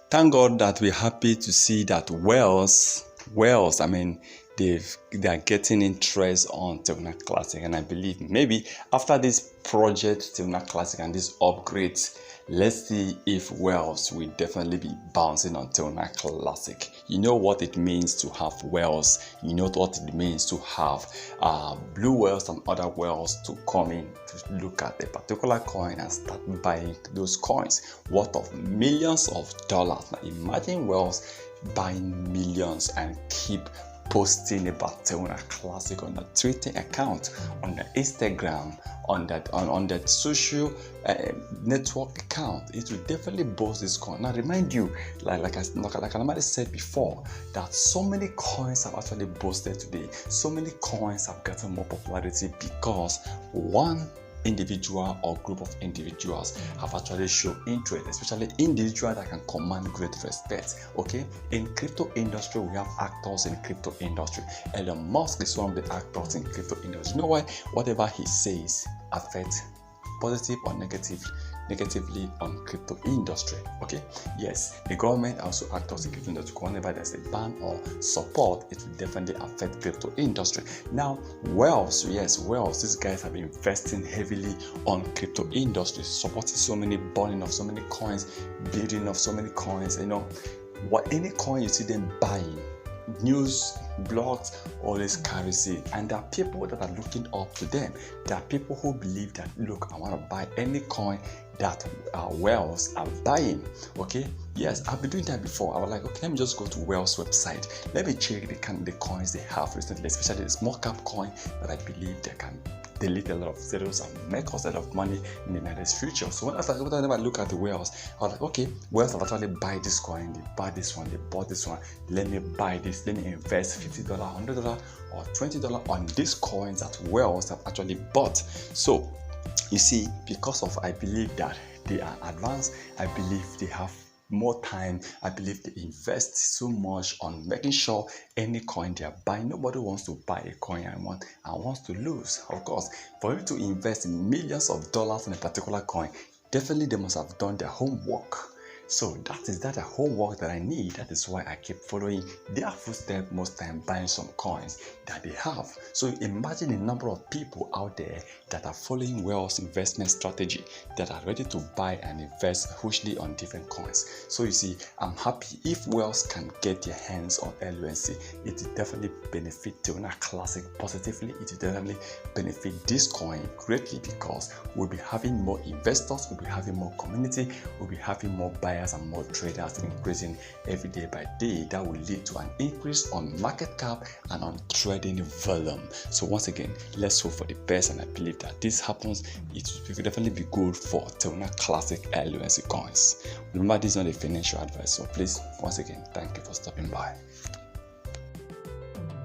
Thank God that we're happy to see that Wales, I mean, they are getting interest on Terra Classic, and I believe maybe after this project Terra Classic and this upgrades, let's see if Wales will definitely be bouncing on Terra Classic. You know what it means to have whales. You know what it means to have blue whales and other whales to come in to look at a particular coin and start buying those coins worth of millions of dollars. Now imagine whales buying millions and keep posting about Terra Classic on the Twitter account, on the Instagram, on that social network account. It will definitely boost this coin. Now remind you, like I said before, that so many coins have actually boosted today. So many coins have gotten more popularity because one individual or group of individuals have actually shown interest, especially individuals that can command great respect. Okay, in crypto industry, we have actors in crypto industry. Elon Musk is one of the actors in crypto industry. You know why? Whatever he says affects positive or negatively on crypto industry. Okay, yes, the government also actors in crypto industry. Whenever there's a ban or support, it will definitely affect crypto industry. Now Wales, yes, Wales, these guys have been investing heavily on crypto industry, supporting so many burning of so many coins, building of so many coins. You know, what any coin you see them buying, news blogs always carries it, and there are people that are looking up to them. There are people who believe that, look, I want to buy any coin that whales are buying. Okay, yes, I've been doing that before. I was like, okay, let me just go to Wales website, let me check the coins they have recently, especially the small cap coin that I believe they can delete a lot of zeros and make us a lot of money in the nearest future. So when I look at the whales, I was like, okay, whales have actually buy this coin, they buy this one, they bought this one, let me buy this, let me invest $50, $100 or $20 on these coins that whales have actually bought. So you see, because of, I believe that they are advanced, I believe they have more time, I believe they invest so much on making sure any coin they are buying, nobody wants to buy a coin and wants to lose. Of course, for you to invest in millions of dollars in a particular coin, definitely they must have done their homework. So that is a homework that I need. That is why I keep following their footsteps most time, buying some coins that they have. So imagine the number of people out there that are following Wales investment strategy, that are ready to buy and invest hugely on different coins. So you see, I'm happy if Wales can get their hands on LUNC. It will definitely benefit Terra Classic positively. It will definitely benefit this coin greatly, because we'll be having more investors, we'll be having more community, we'll be having more buyers and more traders increasing every day by day. That will lead to an increase on market cap and on trading volume. So once again, let's hope for the best, and I believe that this happens. It will definitely be good for Terra Classic LUNC coins. Remember, this is not a financial advice, so please, once again, thank you for stopping by.